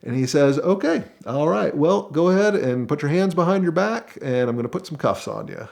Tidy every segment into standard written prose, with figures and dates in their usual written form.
And he says, okay, all right, well, go ahead and put your hands behind your back, and I'm going to put some cuffs on you.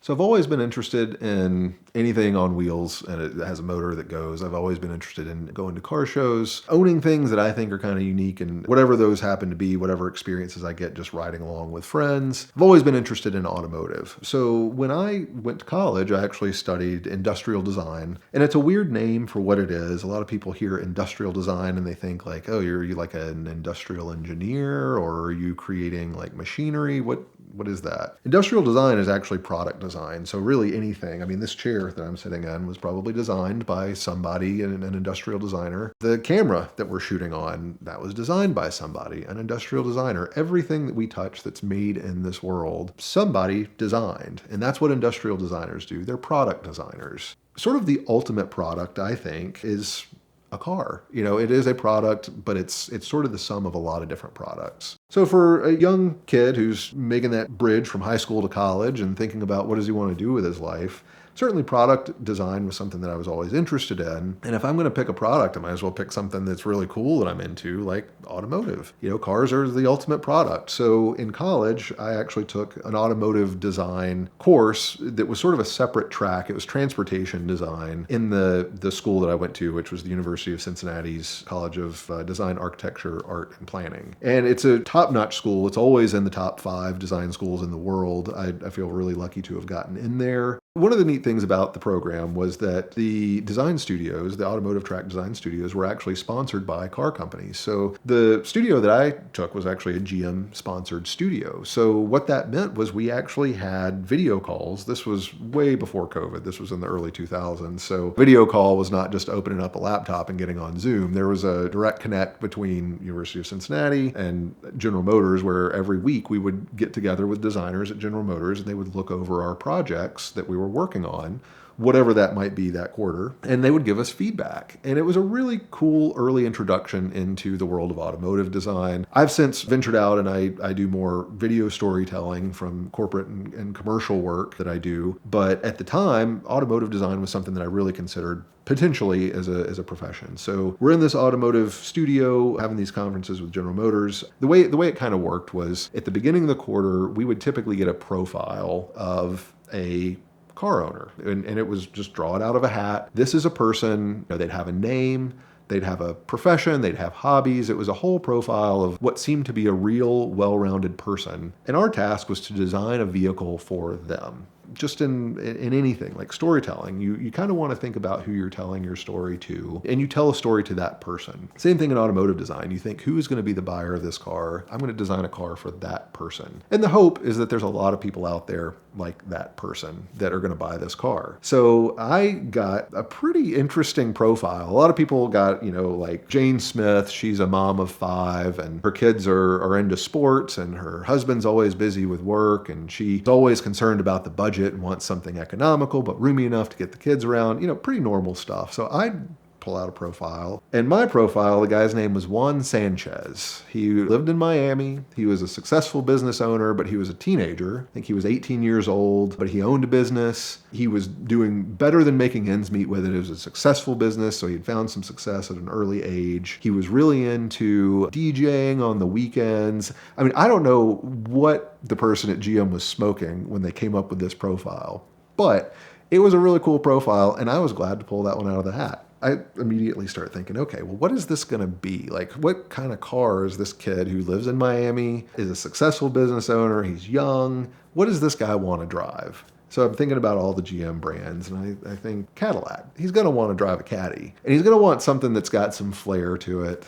So I've always been interested in anything on wheels and it has a motor that goes. I've always been interested in going to car shows, owning things that I think are kind of unique, and whatever those happen to be, whatever experiences I get just riding along with friends. I've always been interested in automotive. So when I went to college, I actually studied industrial design, and it's a weird name for what it is. A lot of people hear industrial design and they think like, oh, you're like an industrial engineer, or are you creating like machinery? What is that? Industrial design is actually product design. So really anything. I mean, this chair that I'm sitting on was probably designed by somebody, an industrial designer. The camera that we're shooting on, that was designed by somebody, an industrial designer. Everything that we touch that's made in this world, somebody designed. And that's what industrial designers do. They're product designers. Sort of the ultimate product, I think, is a car. It is a product, but it's sort of the sum of a lot of different products. So for a young kid who's making that bridge from high school to college and thinking about what does he want to do with his life, certainly product design was something that I was always interested in. And if I'm going to pick a product, I might as well pick something that's really cool that I'm into, like automotive. Cars are the ultimate product. So in college, I actually took an automotive design course that was sort of a separate track. It was transportation design in the school that I went to, which was the University of Cincinnati's College of Design, Architecture, Art, and Planning. And it's a top-notch school. It's always in the top 5 design schools in the world. I feel really lucky to have gotten in there. One of the neat things about the program was that the design studios, the automotive track design studios, were actually sponsored by car companies. So the studio that I took was actually a GM sponsored studio. So what that meant was we actually had video calls. This was way before COVID. This was in the early 2000s. So video call was not just opening up a laptop and getting on Zoom. There was a direct connect between University of Cincinnati and General Motors, where every week we would get together with designers at General Motors and they would look over our projects that we were working on, whatever that might be that quarter, and they would give us feedback. And it was a really cool early introduction into the world of automotive design. I've since ventured out and I do more video storytelling from corporate and commercial work that I do. But at the time, automotive design was something that I really considered potentially as a profession. So we're in this automotive studio having these conferences with General Motors. The way it kind of worked was at the beginning of the quarter, we would typically get a profile of a car owner, and it was just draw it out of a hat. This is a person. They'd have a name, they'd have a profession, they'd have hobbies. It was a whole profile of what seemed to be a real well-rounded person. And our task was to design a vehicle for them. Just in anything like storytelling, you kind of want to think about who you're telling your story to, and you tell a story to that person. Same thing in automotive design. You think, who is going to be the buyer of this car? I'm going to design a car for that person. And the hope is that there's a lot of people out there like that person that are going to buy this car. So I got a pretty interesting profile. A lot of people got, like Jane Smith. She's a mom of 5 and her kids are into sports and her husband's always busy with work and she's always concerned about the budget and wants something economical but roomy enough to get the kids around, pretty normal stuff. So I pull out a profile. And my profile, the guy's name was Juan Sanchez. He lived in Miami. He was a successful business owner, but he was a teenager. I think he was 18 years old, but he owned a business. He was doing better than making ends meet with it. It was a successful business, so he had found some success at an early age. He was really into DJing on the weekends. I mean, I don't know what the person at GM was smoking when they came up with this profile, but it was a really cool profile, and I was glad to pull that one out of the hat. I immediately start thinking, okay, well, what is this going to be? Like, what kind of car is this kid who lives in Miami, is a successful business owner, he's young, what does this guy want to drive? So I'm thinking about all the GM brands, and I think Cadillac. He's going to want to drive a Caddy, and he's going to want something that's got some flair to it,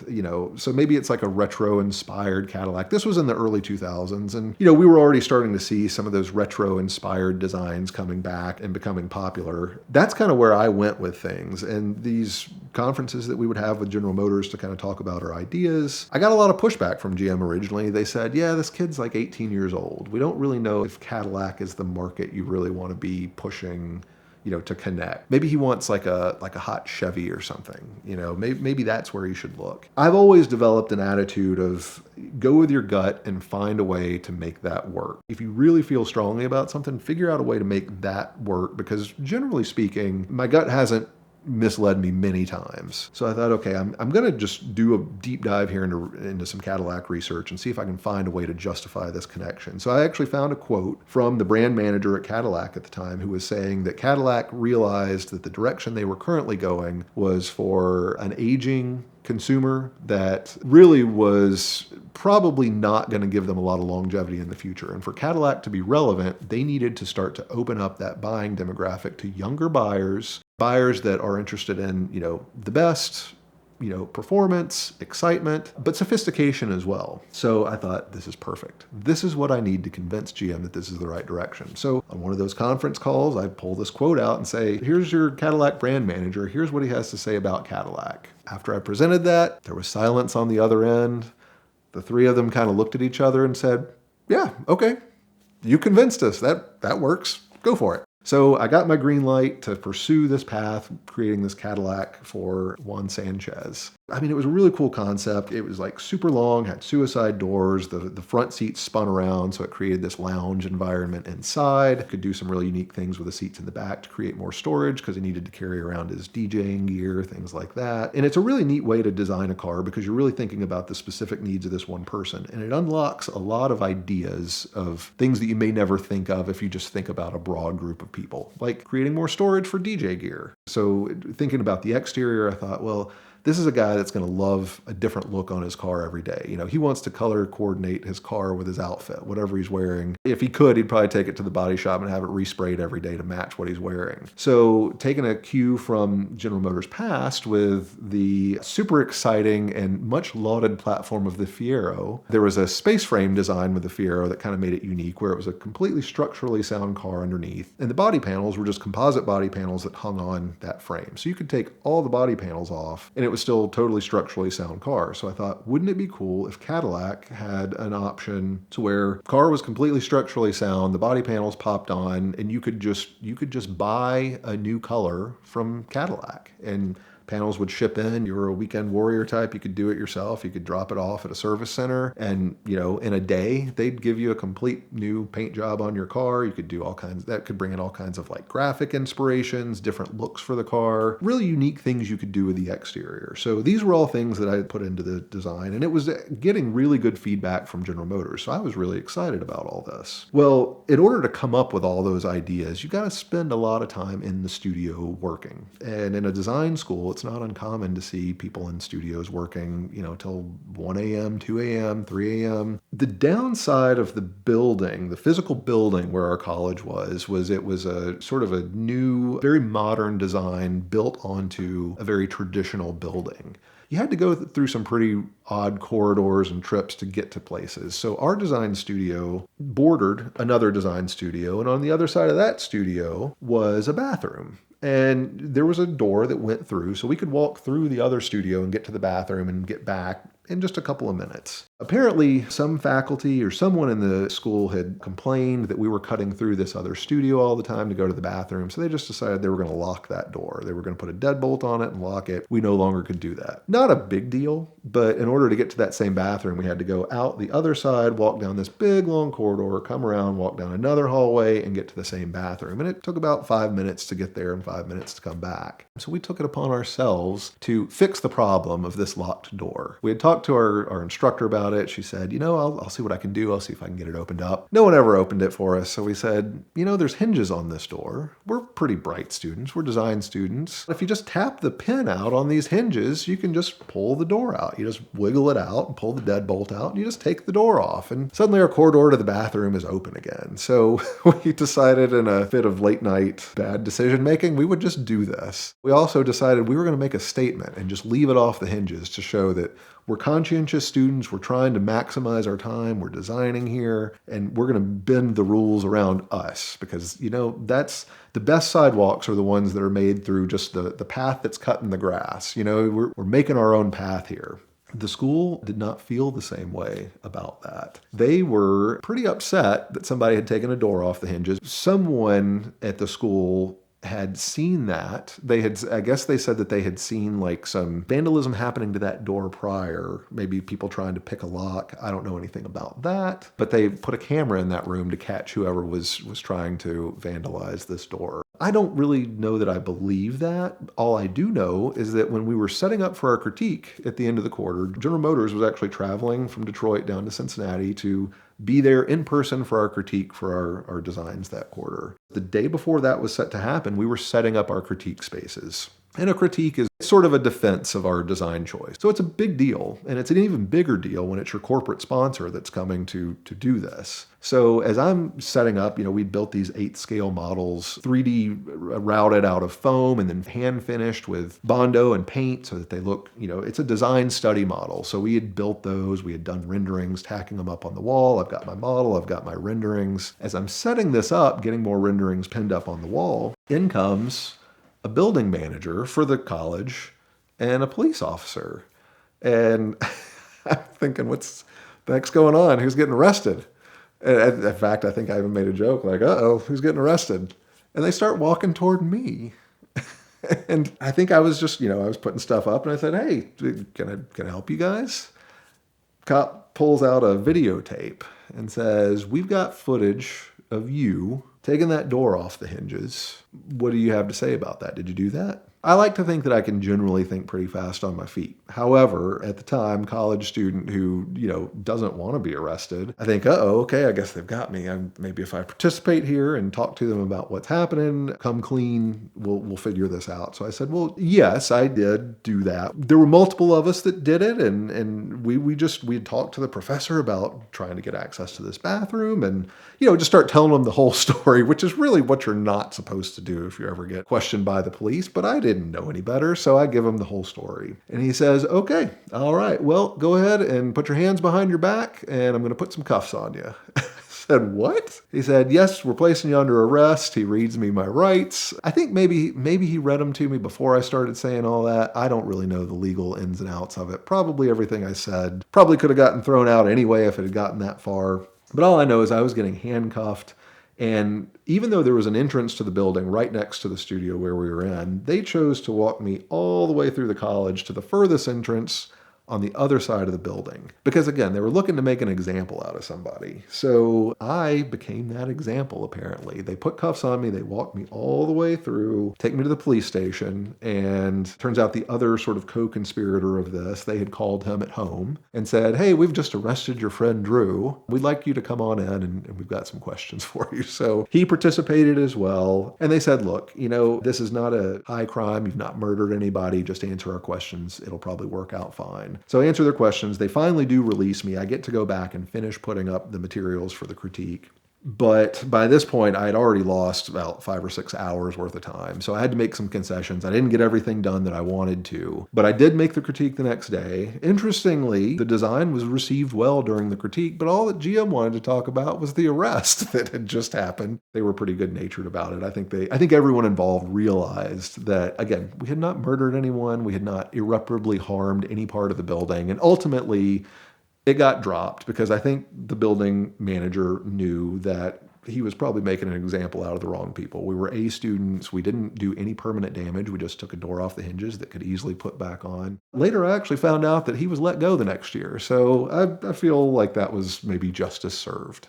So maybe it's like a retro-inspired Cadillac. This was in the early 2000s, and we were already starting to see some of those retro-inspired designs coming back and becoming popular. That's kind of where I went with things, and these conferences that we would have with General Motors to kind of talk about our ideas. I got a lot of pushback from GM originally. They said, yeah, this kid's like 18 years old. We don't really know if Cadillac is the market you really want to be pushing to connect. Maybe he wants like a hot Chevy or something. Maybe that's where he should look. I've always developed an attitude of go with your gut and find a way to make that work. If you really feel strongly about something, figure out a way to make that work, because generally speaking, my gut hasn't misled me many times. So I thought, okay, I'm going to just do a deep dive here into some Cadillac research and see if I can find a way to justify this connection. So I actually found a quote from the brand manager at Cadillac at the time, who was saying that Cadillac realized that the direction they were currently going was for an aging consumer that really was probably not going to give them a lot of longevity in the future. And for Cadillac to be relevant, they needed to start to open up that buying demographic to younger buyers that are interested in, the best, performance, excitement, but sophistication as well. So I thought, this is perfect. This is what I need to convince GM that this is the right direction. So on one of those conference calls, I pull this quote out and say, here's your Cadillac brand manager. Here's what he has to say about Cadillac. After I presented that, there was silence on the other end. The three of them kind of looked at each other and said, yeah, okay, you convinced us. That works. Go for it. So I got my green light to pursue this path, creating this Cadillac for Juan Sanchez. I mean, it was a really cool concept. It was like super long, had suicide doors. The front seats spun around, so it created this lounge environment inside. Could do some really unique things with the seats in the back to create more storage, because he needed to carry around his DJing gear, things like that. And it's a really neat way to design a car, because you're really thinking about the specific needs of this one person. And it unlocks a lot of ideas of things that you may never think of if you just think about a broad group of people, like creating more storage for DJ gear. So thinking about the exterior, I thought, well, this is a guy that's going to love a different look on his car every day. He wants to color coordinate his car with his outfit, whatever he's wearing. If he could, he'd probably take it to the body shop and have it resprayed every day to match what he's wearing. So taking a cue from General Motors' past with the super exciting and much lauded platform of the Fiero, there was a space frame design with the Fiero that kind of made it unique, where it was a completely structurally sound car underneath. And the body panels were just composite body panels that hung on that frame. So you could take all the body panels off, and it was still a totally structurally sound car. So I thought, wouldn't it be cool if Cadillac had an option to where car was completely structurally sound, the body panels popped on, and you could just buy a new color from Cadillac, and panels would ship in. You were a weekend warrior type, you could do it yourself. You could drop it off at a service center, and in a day they'd give you a complete new paint job on your car. You could do all kinds, that could bring in all kinds of like graphic inspirations, different looks for the car, really unique things you could do with the exterior. So these were all things that I put into the design, and it was getting really good feedback from General Motors. So I was really excited about all this. Well, in order to come up with all those ideas, you got to spend a lot of time in the studio working. And in a design school, it's not uncommon to see people in studios working, till 1 a.m., 2 a.m., 3 a.m. The downside of the building, the physical building where our college was it was a sort of a new, very modern design built onto a very traditional building. You had to go through some pretty odd corridors and trips to get to places. So our design studio bordered another design studio, and on the other side of that studio was a bathroom. And there was a door that went through, so we could walk through the other studio and get to the bathroom and get back in just a couple of minutes. Apparently, some faculty or someone in the school had complained that we were cutting through this other studio all the time to go to the bathroom, so they just decided they were going to lock that door. They were going to put a deadbolt on it and lock it. We no longer could do that. Not a big deal, but in order to get to that same bathroom, we had to go out the other side, walk down this big, long corridor, come around, walk down another hallway, and get to the same bathroom. And it took about 5 minutes to get there and 5 minutes to come back. So we took it upon ourselves to fix the problem of this locked door. We had talked to our instructor about it. She said, I'll see what I can do. I'll see if I can get it opened up. No one ever opened it for us. So we said, there's hinges on this door. We're pretty bright students. We're design students. If you just tap the pin out on these hinges, you can just pull the door out. You just wiggle it out and pull the deadbolt out, and you just take the door off. And suddenly our corridor to the bathroom is open again. So we decided, in a fit of late night bad decision making, we would just do this. We also decided we were going to make a statement and just leave it off the hinges to show that we're conscientious students. We're trying to maximize our time. We're designing here, and we're going to bend the rules around us, because, that's the best sidewalks are the ones that are made through just the path that's cut in the grass. We're making our own path here. The school did not feel the same way about that. They were pretty upset that somebody had taken a door off the hinges. Someone at the school had seen that. I guess they said that they had seen like some vandalism happening to that door prior, maybe people trying to pick a lock. I don't know anything about that, but they put a camera in that room to catch whoever was trying to vandalize this door. I don't really know that I believe that. All I do know is that when we were setting up for our critique at the end of the quarter, General Motors was actually traveling from Detroit down to Cincinnati to be there in person for our critique for our designs that quarter. The day before that was set to happen, we were setting up our critique spaces. And a critique is sort of a defense of our design choice. So it's a big deal, and it's an even bigger deal when it's your corporate sponsor that's coming to do this. So as I'm setting up, we built these 8-scale models, 3D routed out of foam and then hand finished with Bondo and paint so that they look, it's a design study model. So we had built those, we had done renderings, tacking them up on the wall. I've got my model, I've got my renderings. As I'm setting this up, getting more renderings pinned up on the wall, in comes a building manager for the college and a police officer. And I'm thinking, what's the heck's going on? Who's getting arrested? And in fact, I think I even made a joke like, uh-oh, who's getting arrested? And they start walking toward me. And I think I was just, I was putting stuff up and I said, hey, can I help you guys? Cop pulls out a videotape and says, we've got footage of you taking that door off the hinges. What do you have to say about that? Did you do that? I like to think that I can generally think pretty fast on my feet. However, at the time, college student who, doesn't want to be arrested, I think, okay, I guess they've got me. Maybe if I participate here and talk to them about what's happening, come clean, we'll figure this out. So I said, well, yes, I did do that. There were multiple of us that did it, and we had talked to the professor about trying to get access to this bathroom and, just start telling them the whole story, which is really what you're not supposed to do if you ever get questioned by the police. But I didn't know any better, so I give him the whole story. And he says, okay, all right, well, go ahead and put your hands behind your back, and I'm going to put some cuffs on you. I said, what? He said, yes, we're placing you under arrest. He reads me my rights. I think maybe he read them to me before I started saying all that. I don't really know the legal ins and outs of it. Probably everything I said probably could have gotten thrown out anyway if it had gotten that far. But all I know is I was getting handcuffed. And even though there was an entrance to the building right next to the studio where we were in, they chose to walk me all the way through the college to the furthest entrance on the other side of the building. Because again, they were looking to make an example out of somebody. So I became that example, apparently. They put cuffs on me, they walked me all the way through, take me to the police station, and turns out the other sort of co-conspirator of this, they had called him at home and said, hey, we've just arrested your friend Drew. We'd like you to come on in and we've got some questions for you. So he participated as well. And they said, look, this is not a high crime. You've not murdered anybody. Just answer our questions. It'll probably work out fine. So I answer their questions. They finally do release me. I get to go back and finish putting up the materials for the critique. But by this point, I had already lost about 5 or 6 hours worth of time. So I had to make some concessions. I didn't get everything done that I wanted to, but I did make the critique the next day. Interestingly, the design was received well during the critique, but all that GM wanted to talk about was the arrest that had just happened. They were pretty good-natured about it. I think everyone involved realized that, again, we had not murdered anyone. We had not irreparably harmed any part of the building. And ultimately, it got dropped because I think the building manager knew that he was probably making an example out of the wrong people. We were A students. We didn't do any permanent damage. We just took a door off the hinges that could easily put back on. Later, I actually found out that he was let go the next year. So I feel like that was maybe justice served.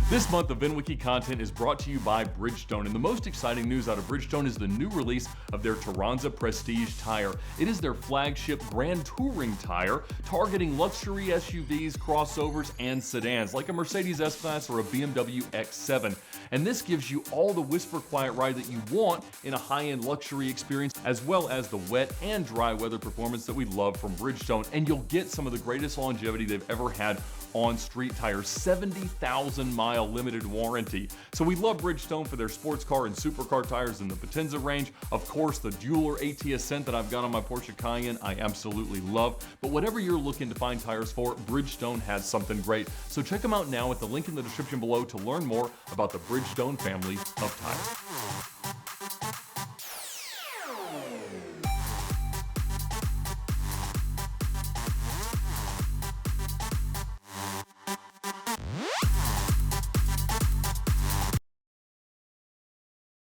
This month of VINwiki content is brought to you by Bridgestone, and the most exciting news out of Bridgestone is the new release of their Turanza Prestige tire. It is their flagship Grand Touring tire, targeting luxury SUVs, crossovers, and sedans, like a Mercedes S-Class or a BMW X7. And this gives you all the whisper quiet ride that you want in a high-end luxury experience, as well as the wet and dry weather performance that we love from Bridgestone. And you'll get some of the greatest longevity they've ever had on street tires, 70,000 mile limited warranty. So we love Bridgestone for their sports car and supercar tires in the Potenza range. Of course, the Dueler AT Ascent that I've got on my Porsche Cayenne, I absolutely love. But whatever you're looking to find tires for, Bridgestone has something great. So check them out now at the link in the description below to learn more about the Bridgestone family of tires.